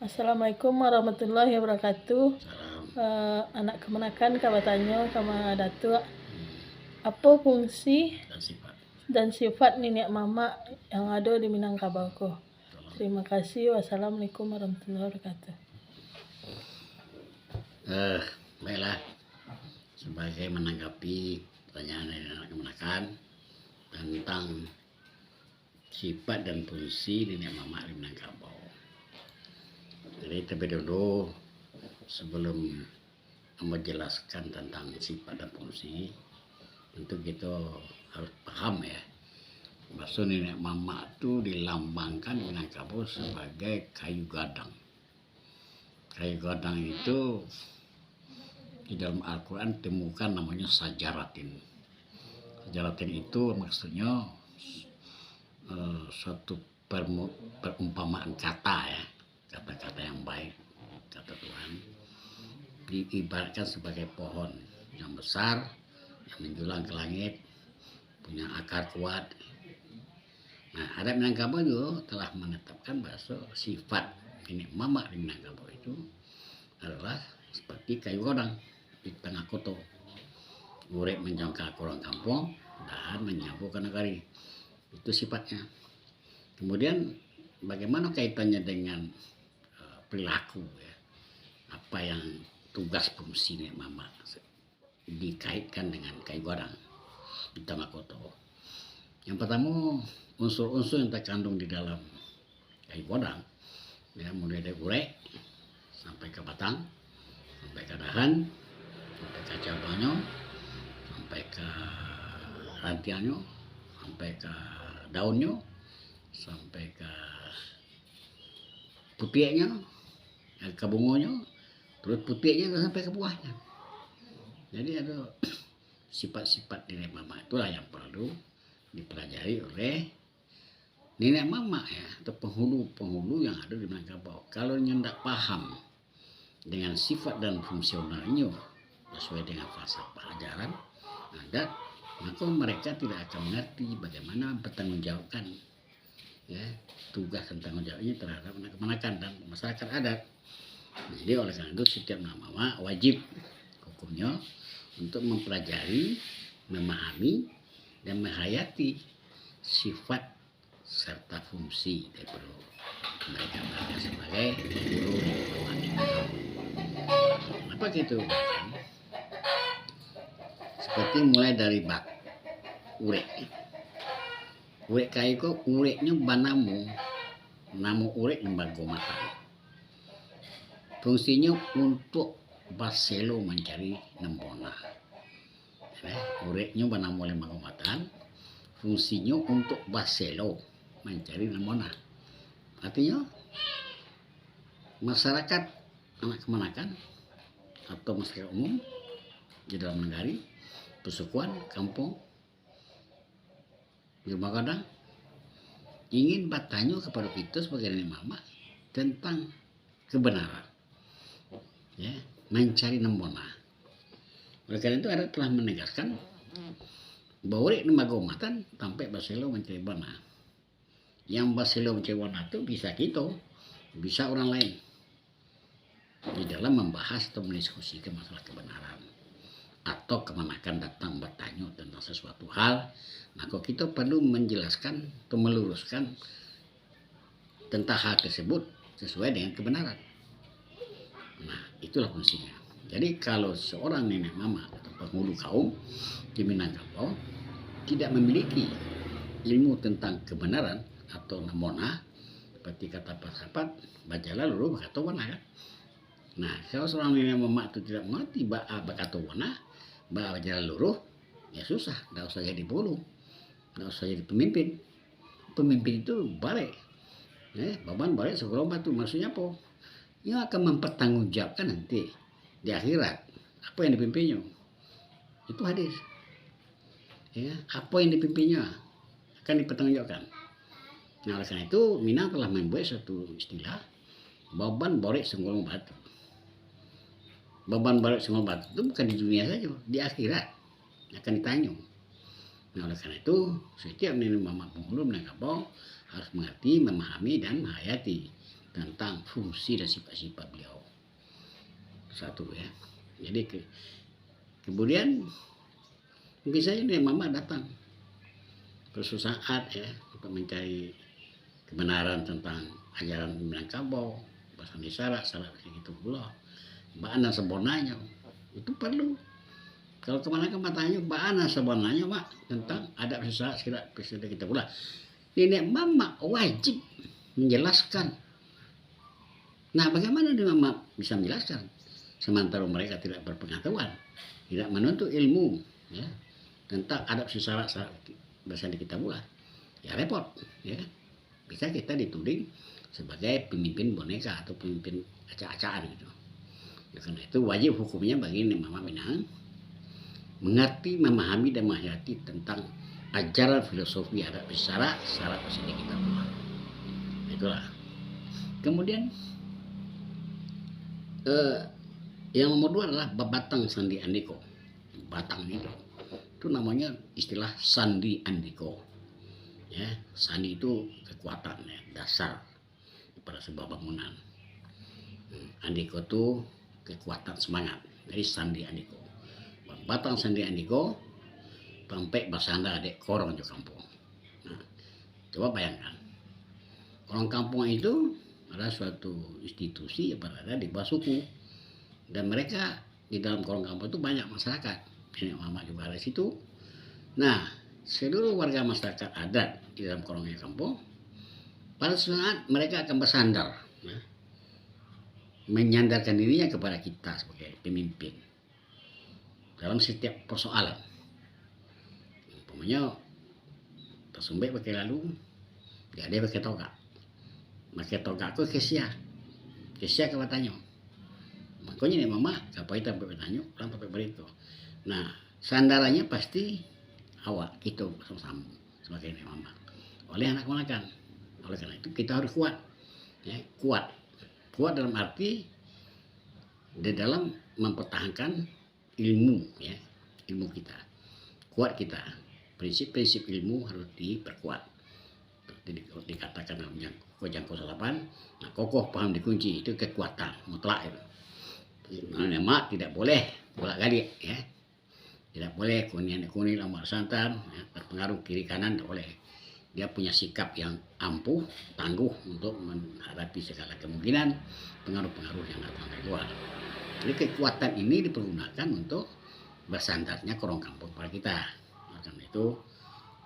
Assalamualaikum warahmatullahi wabarakatuh. Salam. Anak kemenakan kabatanyo kama datuk. Apa fungsi Dan sifat. dan sifat nenek mama yang ada di Minangkabau ko? Tolong. Terima kasih. Wassalamualaikum warahmatullahi wabarakatuh. Baiklah, sebagai menanggapi pertanyaan dari anak kemenakan tentang sifat dan fungsi nenek mama di Minangkabau. Jadi terlebih dulu sebelum menjelaskan tentang sifat dan fungsi, tentu kita harus paham ya, bahwa nenek mama itu dilambangkan di Minangkabau sebagai kayu gadang. Kayu gadang itu di dalam Al-Quran temukan namanya sajaratin. Sajaratin itu maksudnya suatu perumpamaan kata ya, kata-kata yang baik, kata Tuhan, diibaratkan sebagai pohon yang besar, yang menjulang ke langit, punya akar kuat. Nah, adat Minangkabau juga telah menetapkan bahwa sifat nenek mama di Minangkabau itu adalah seperti kayu godang di tengah kota, urip menjangkau orang kampung dan menyambutkan negari. Itu sifatnya. Kemudian bagaimana kaitannya dengan perilaku ya, apa yang tugas fungsi nenek mama dikaitkan dengan kayu godang di tengah kota. Yang pertama, unsur-unsur yang terkandung di dalam kayu godang ya, mulai dari urek sampai ke batang, sampai ke dahan, sampai ke cabangnya, sampai ke rantiannya, sampai ke daunnya, sampai ke putihnya, ke bungonya, terus putihnya sampai ke buahnya. Jadi ada sifat-sifat nenek mama itulah yang perlu dipelajari oleh nenek mama ya, atau penghulu yang ada di Minangkabau. Kalau tidak paham dengan sifat dan fungsionalnya sesuai dengan falsafah ajaran adat, maka mereka tidak akan mengerti bagaimana bertanggungjawabkan ya, tugas dan tanggung jawabnya terhadap anak kemenakan dan masyarakat adat. Jadi oleh karena itu setiap anak mama wajib hukumnya untuk mempelajari, memahami dan menghayati sifat serta fungsi daripada mereka sebagai guru dan apa gitu. Seperti mulai dari bak urek kayu kok ureknya banamu namu urek lembaga mata, fungsinya untuk baselo mencari nembona ya, ureknya banamu lembaga mata, fungsinya untuk baselo mencari nembona. Artinya masyarakat anak kemenakan atau masyarakat umum di dalam negari, pesukuan, kampung, di rumah kadang ingin bertanya kepada kita sebagai nenek mama tentang kebenaran ya, mencari nembona. Oleh karena itu ada telah menegaskan bahwa lembaga umatan sampai baselo mencari bona. Yang baselo mencari bona itu bisa kita, bisa orang lain di dalam membahas atau mendiskusikan masalah kebenaran atau kemenakan datang bertanya tentang sesuatu hal, maka kita perlu menjelaskan atau meluruskan tentang hal tersebut sesuai dengan kebenaran. Nah, itulah fungsinya. Jadi kalau seorang nenek mama atau penghulu kaum di Minangkabau tidak memiliki ilmu tentang kebenaran atau namona, seperti kata filsafat, bacalah luru berkata wana kan. Nah, kalau seorang nenek mama itu tidak mengerti berkata wana, baca luru, ya susah, tidak usah jadi bulu, tidak usah jadi pemimpin. Pemimpin itu balik, beban balik segerombat itu maksudnya apa? Yang akan mempertanggungjawabkan nanti di akhirat apa yang dipimpinnya. Itu hadis. Ya, apa yang dipimpinnya akan dipertanggungjawabkan. Nah, oleh karena itu Minang telah membuat suatu istilah beban balik senggol batu. Beban balik senggol batu itu bukan di dunia saja, di akhirat akan ditanya. Nah, oleh karena itu setiap nenek mama penghulu Minangkabau harus mengerti, memahami dan menghayati tentang fungsi dan sifat-sifat beliau. Satu ya. Jadi kemudian mungkin saja nih mama datang bersuatu saat ya untuk mencari kebenaran tentang ajaran Minangkabau, bahasa Nisara, salah gitu pula. Bagaimana sebenarnya itu perlu. Kalau kemana-mana tanya bagaimana sebenarnya mak tentang adab sesat sirat presiden kita pula. Nenek mama wajib menjelaskan. Nah, bagaimana dia mama bisa menjelaskan? Sementara mereka tidak berpengetahuan, tidak menuntut ilmu ya, tentang adab sesat bahasa kita pula. Ya repot ya. Bisa kita dituding sebagai pemimpin boneka atau pemimpin acak-acakan gitu. Ya, karena itu wajib hukumnya bagi Mama Minang mengerti, memahami dan menghayati tentang ajaran filosofi adab syarat presiden kita pula. Itulah. Kemudian yang nomor 2 adalah Babatang Sandi Andiko. Batang itu namanya istilah Sandi Andiko. Ya, sandi itu kekuatan ya, dasar pada sebuah bangunan. Andiko itu kekuatan semangat. Jadi Sandi Andiko. Batang Sandi Andiko sampai bersandar adek korong di kampung. Nah, coba bayangkan. Orang kampung itu adalah suatu institusi yang berada di bawah suku. Dan mereka di dalam korong kampung itu banyak masyarakat. Nenek mama juga ada di situ. Nah, seluruh warga masyarakat adat di dalam korongnya kampung pada saat mereka akan bersandar ya, menyandarkan dirinya kepada kita sebagai pemimpin dalam setiap persoalan. Umpamanya tersumbek pakai lalu dia ada pakai togak aku kesia kawatannya makanya nih mama kapai sampai bertanya sampai berito. Nah sandarannya pasti awak itu sama-sama sebagai mama oleh anak ponakan. Oleh karena itu kita harus kuat ya, kuat dalam arti di dalam mempertahankan ilmu ya, ilmu kita kuat, kita prinsip-prinsip ilmu harus diperkuat. Dikatakan dalam Jangkau Salapan, nah, kokoh paham dikunci itu kekuatan mutlak itu. Nah, mak tidak boleh bolak-balik ya. Tidak boleh kuning lamar santan ya, berpengaruh kiri kanan tidak boleh. Dia punya sikap yang ampuh, tangguh untuk menghadapi segala kemungkinan pengaruh-pengaruh yang datang dari luar. Jadi kekuatan ini dipergunakan untuk bersandarnya korong kampung pada kita. Karena itu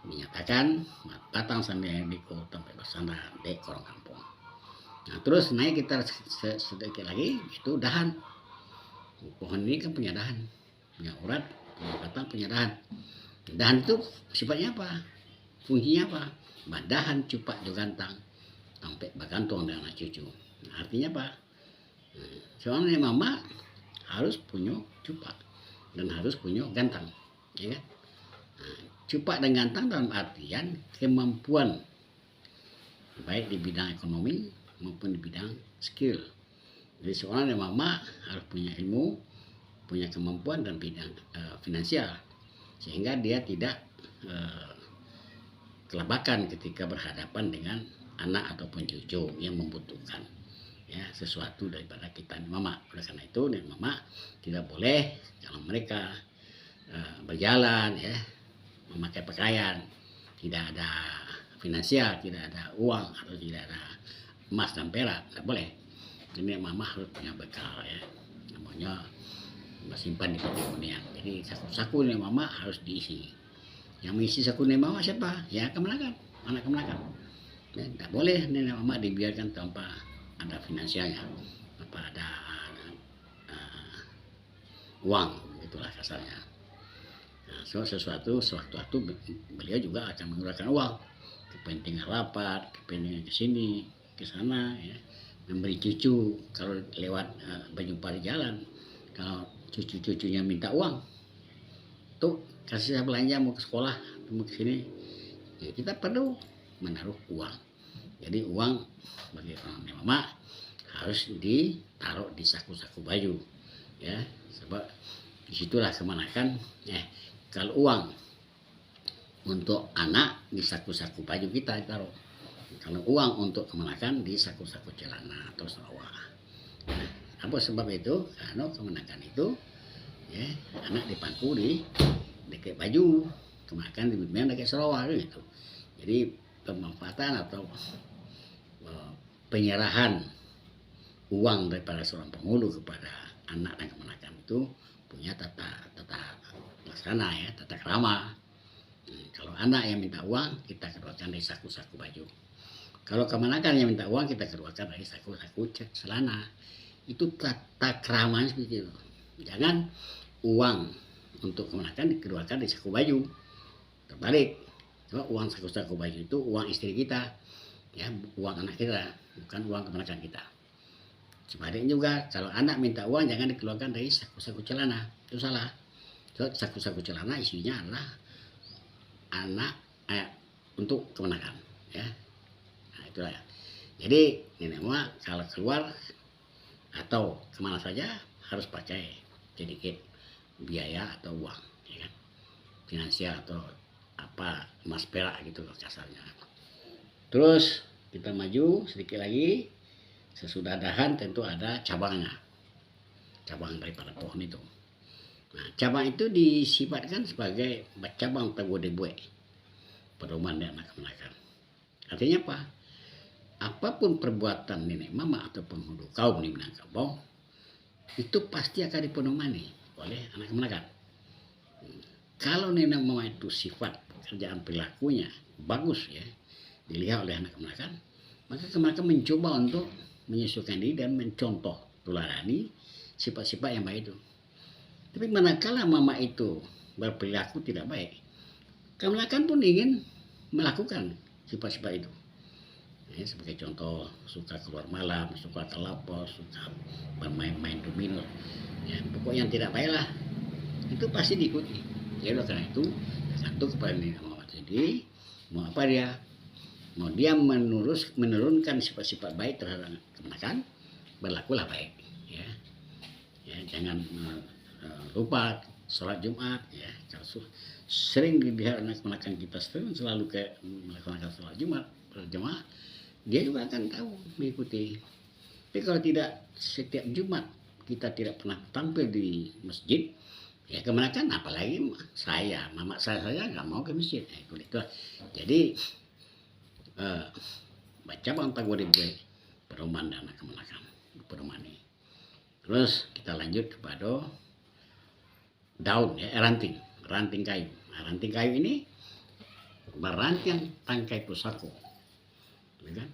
dinyatakan Batang Sandi Andiko sampai bersandar di korong kampung. Nah terus naik kita sedikit lagi itu dahan. Pohon ini kan punya dahan, punya urat, punya batang, punya dahan. Dahan itu sifatnya apa? Fungsinya apa? Dahan cupak jogantang sampai bergantung dengan anak cucu. Nah, artinya apa? Soalnya mama harus punya cupak dan harus punya gantang, ya kan? Nah, cupak dan gantang dalam artian kemampuan baik di bidang ekonomi maupun di bidang skill. Jadi seorang yang mama harus punya ilmu, punya kemampuan dan bidang finansial sehingga dia tidak kelabakan ketika berhadapan dengan anak ataupun cucu yang membutuhkan ya sesuatu daripada kita mama. Oleh karena itu mama tidak boleh kalau mereka berjalan ya memakai pakaian tidak ada finansial, tidak ada uang atau tidak ada emas dan perak, tidak boleh. Jadi mama harus punya bekal ya, namanya simpan di perekonomian. Jadi saku-saku nih mama harus diisi. Yang mengisi saku nih mama siapa? Ya kemenakan, anak kemenakan. Ya, tidak boleh nenek mama dibiarkan tanpa ada finansialnya, tanpa ada uang, itulah kasarnya. Nah, sesuatu beliau juga akan menggunakan uang, kepentingan rapat, kepentingan ke sini, ke sana, ya. Memberi cucu kalau lewat berjumpa di jalan, kalau cucu-cucunya minta uang, tuh kasih saya belanja mau ke sekolah, mau ke sini, ya kita perlu menaruh uang. Jadi uang bagi orang mama harus ditaruh di saku-saku baju, ya, sebab disitulah kemanakan. Kalau uang untuk anak di saku-saku baju kita taruh, Kalau uang untuk kemenakan di saku-saku celana atau serawak. Nah, apa sebab itu? Karena kemenakan itu ya anak dipangku di dekat baju, kemenakan di bimbingan dekat serawak gitu. Jadi pemanfaatan atau penyerahan uang daripada seorang penghulu kepada anak dan kemenakan itu punya tata laksana ya, tata krama. Kalau anak yang minta uang, kita keluarkan dari saku-saku baju. Kalau kemenakan yang minta uang, kita keluarkan dari saku-saku celana. Itu tata keramanya seperti itu. Jangan uang untuk kemenakan dikeluarkan dari saku baju. Terbalik. Coba uang saku-saku baju itu uang istri kita, ya, uang anak kita, bukan uang kemenakan kita. Sebaliknya juga, kalau anak minta uang jangan dikeluarkan dari saku-saku celana. Itu salah. So, saku-saku celana isinya adalah anak untuk kemenakan, ya. Nah, itulah ya. Jadi nenek moyang kalau keluar atau kemana saja harus pakai sedikit biaya atau uang, ya kan? Finansial atau apa, emas perak gitu kasarnya. Terus kita maju sedikit lagi. Sesudah dahan tentu ada cabangnya, cabang daripada pohon itu. Nah, cabang itu disifatkan sebagai cabang tagode-bue, pedoman dan kemenakan. Artinya apa? Apapun perbuatan nenek mama atau penghulu kaum di Minangkabau itu pasti akan dipedomani oleh anak kemenakan. Kalau nenek mama itu sifat kerjaan perilakunya bagus ya, dilihat oleh anak kemenakan, maka kemenakan mencoba untuk menyesuaikan diri dan mencontoh tularani sifat-sifat yang baik itu. Tapi manakala mama itu berperilaku tidak baik, kemenakan pun ingin melakukan sifat-sifat itu. Ya, sebagai contoh, suka keluar malam, suka kelapos, suka bermain-main domino, ya, pokoknya yang tidak baik lah, itu pasti diikuti. Jadi karena itu tergantung kepada nenek mama sendiri mau apa dia. Mau dia menurunkan sifat-sifat baik terhadap kemenakan, berlakulah baik, ya. Ya, jangan lupa sholat Jumat, ya. Kalau sering dilihat anak kemenakan kita selalu kayak melaksanakan sholat Jumat berjamaah, dia juga akan tahu mengikuti. Tapi kalau tidak setiap Jumat kita tidak pernah tampil di masjid, ya kemenakan apalagi mama saya nggak mau ke masjid. Itu. Jadi baca bang tagode-bue pedoman dan kemenakan pedoman ini. Terus kita lanjut kepada daun ya, ranting kayu. Nah, ranting kayu ini berantian tangkai pusako, kan?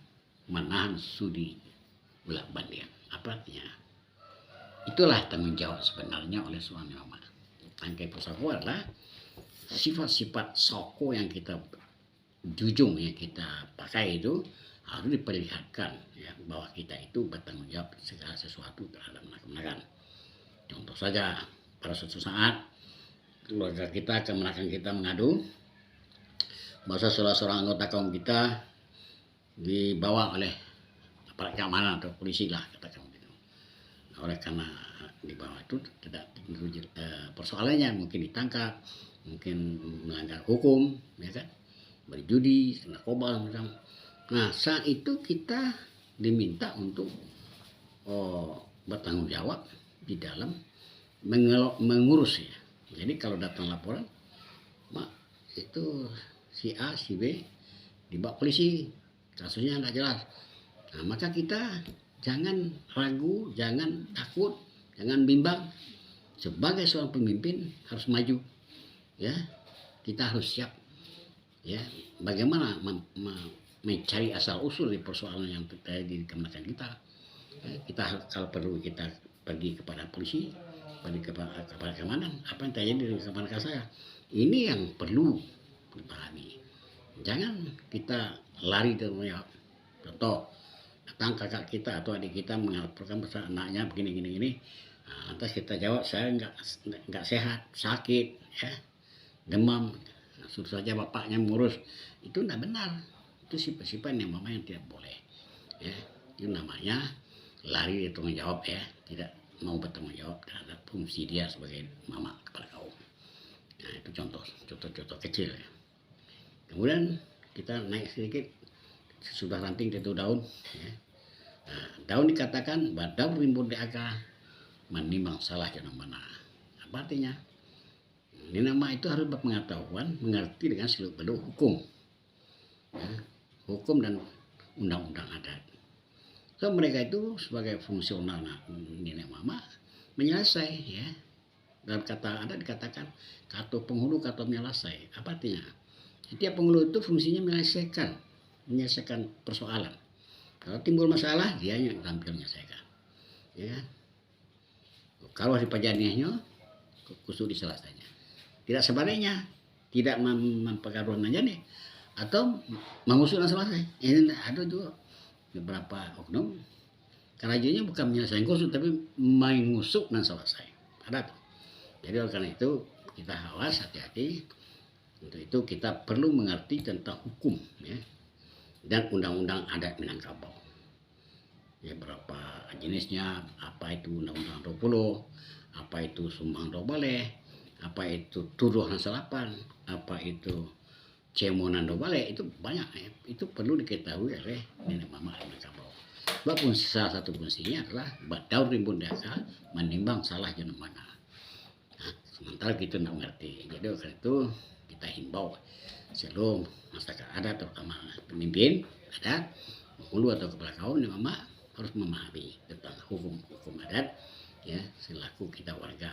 Menahan sudi belak bandian. Apa artinya? Itulah tanggung jawab sebenarnya oleh suami mama. Tangkai pusako adalah sifat-sifat soko yang kita jujung yang kita pakai itu harus diperlihatkan ya, bahwa kita itu bertanggung jawab segala sesuatu terhadap kemenakan. Contoh saja, pada suatu saat keluarga kita, kemenakan kita mengadu bahwa salah seorang anggota kaum kita dibawa oleh aparat keamanan atau polisi lah katakan begitu. Oleh karena dibawa itu tidak persoalannya mungkin ditangkap, mungkin melanggar hukum, ya kan? Berjudi, narkoba macam. Nah, saat itu kita diminta untuk bertanggung jawab di dalam mengurus ya. Jadi kalau datang laporan, mak itu si A, si B dibawa polisi, kasusnya tidak jelas. Nah, maka kita jangan ragu, jangan takut, jangan bimbang. Sebagai seorang pemimpin harus maju, ya. Kita harus siap. Ya, bagaimana mencari asal usul di persoalan yang terjadi di kemenakan kita. Kita kalau perlu kita pergi kepada polisi, pergi kepada keamanan, apa yang terjadi di kemenakan saya. Ini yang perlu dipahami. Jangan kita lari dari contoh datang kakak kita atau adik kita melaporkan pasal anaknya begini. Nah, lantas kita jawab saya nggak sehat, sakit, ya, demam. Suruh saja bapaknya mengurus, itu tidak benar. Itu sifat-sifat yang mama yang tidak boleh, ya. Itu namanya lari dari tanggung jawab, ya, tidak mau bertanggung jawab terhadap fungsi dia sebagai mama kepala kaum. Nah, itu contoh kecil, ya. Kemudian kita naik sedikit sudah ranting itu daun. Ya. Nah, daun dikatakan badau rimbun deaka menimbang salah jangan mana. Apa artinya? Ini nama itu harus berpengetahuan, mengerti dengan seluk-beluk hukum, ya, hukum dan undang-undang adat. So mereka itu sebagai fungsional nenek mama menyelesai, ya. Dalam kata adat dikatakan kata penghulu kata menyelesai. Apa artinya? Setiap penghulu itu fungsinya menyelesaikan persoalan. Kalau timbul masalah dia yang tampil menyelesaikan, ya. Kalau si pajaniahnya kusuk diselesainya. Tidak sebaliknya, tidak mempengaruhi nih atau mengusut dan selesai. Ini ada juga beberapa oknum kerajanya bukan menyelesaikan kusut tapi mengusuk dan selesai. Ada tuh. Jadi oleh karena itu kita awas, hati-hati. Untuk itu kita perlu mengerti tentang hukum, ya, dan undang-undang adat Minangkabau. Ya, berapa jenisnya, apa itu undang-undang 20, apa itu sumbang boleh, apa itu tuduh selapan, apa itu cemonan boleh, itu banyak, ya. Itu perlu diketahui oleh nenek mama Minangkabau. Sebab salah satu fungsinya adalah daur rimbun dasa menimbang salah jangan mana. Nah, sementara kita tidak mengerti. Jadi karena itu kita himbau seluruh masyarakat adat, terutama pemimpin adat, penghulu atau kepala kaum, nenek mama harus memahami tentang hukum adat, ya, selaku kita warga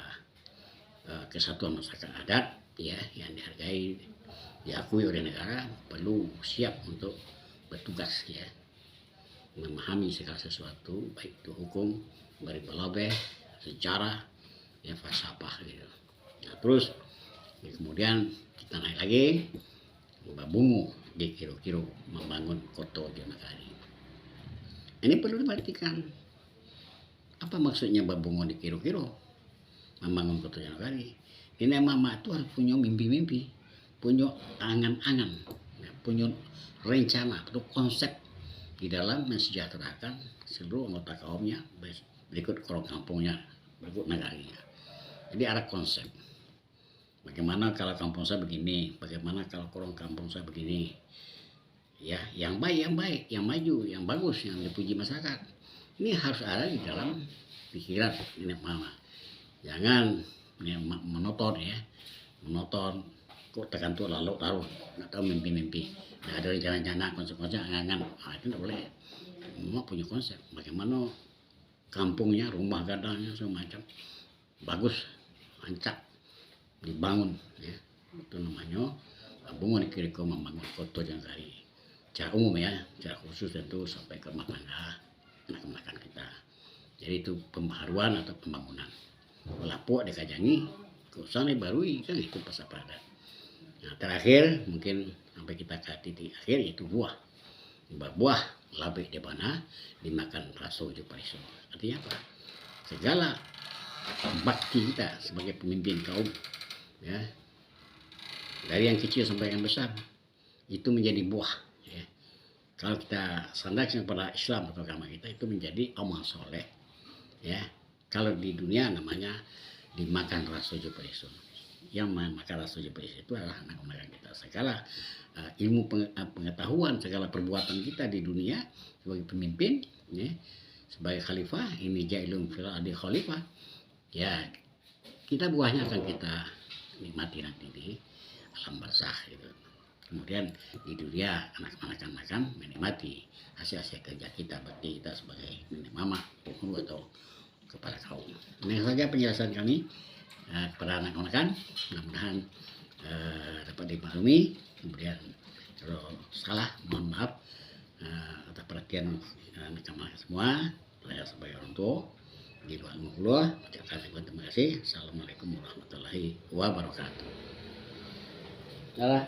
kesatuan masyarakat adat, ya, yang dihargai, diakui oleh negara, perlu siap untuk bertugas, ya, memahami segala sesuatu, baik itu hukum, beribalabe, sejarah, ya, falsafah gitu. Nah, terus kemudian kita naik lagi babungu di kiro-kiro membangun kota Jonagari. Ini perlu diperhatikan. Apa maksudnya babungu di kiro-kiro membangun kota Jonagari? Ini mama itu harus punya mimpi-mimpi, punya angan-angan, ya, punya rencana atau konsep di dalam mensejahterakan seluruh anggota kaumnya, berikut korong kampungnya, berikut negarinya. Jadi ada konsep. Bagaimana kalau kampung saya begini, bagaimana kalau korong kampung saya begini, ya, yang baik, yang maju, yang bagus, yang dipuji masyarakat. Ini harus ada di dalam pikiran nenek mama. Jangan menonton, ya, menonton kok tekan tuh lalu taruh, nggak tahu mimpi-mimpi, nggak ada rencana-rencana, konsep-konsep, angan-angan. Itu nggak boleh. Mama punya konsep. Bagaimana kampungnya, rumah gadangnya semacam bagus, lancak, dibangun, ya. Itu namanya bangun kira-kira membangun kota Jonagari. Secara umum, ya, secara khusus tentu sampai ke rumah tangga anak-anak kita. Jadi itu pembaharuan atau pembangunan. Lapuk dikajangi, keusahanya barui, kan itu pasapada. Nah, terakhir mungkin sampai kita ke titik akhir yaitu buah. Buah labih di mana dimakan raso jupariso. Artinya apa? Segala bakti kita sebagai pemimpin kaum, ya, dari yang kecil sampai yang besar, itu menjadi buah, ya. Kalau kita sandarkan kepada Islam atau agama kita, itu menjadi amal soleh, ya. Kalau di dunia namanya dimakan raso jupariso. Yang makan raso jupariso itu adalah anak-anak kita. Segala ilmu pengetahuan, segala perbuatan kita di dunia sebagai pemimpin, ya, sebagai khalifah, ini jailun fil ardi khalifah, ya, kita buahnya akan kita nikmati nanti di alam barzah gitu. Kemudian di dunia anak-anak akan menikmati hasil-hasil kerja kita, bakti kita sebagai nenek mama, penghulu atau kepala kaum. Ini saja penjelasan kami kepada anak-anak. Mudah-mudahan dapat dimaklumi. Kemudian kalau salah mohon maaf atas perhatian anak-anak semua. Saya sebagai orang tua di luar Allah ucapkan terima kasih. Assalamualaikum warahmatullahi wabarakatuh. Salah.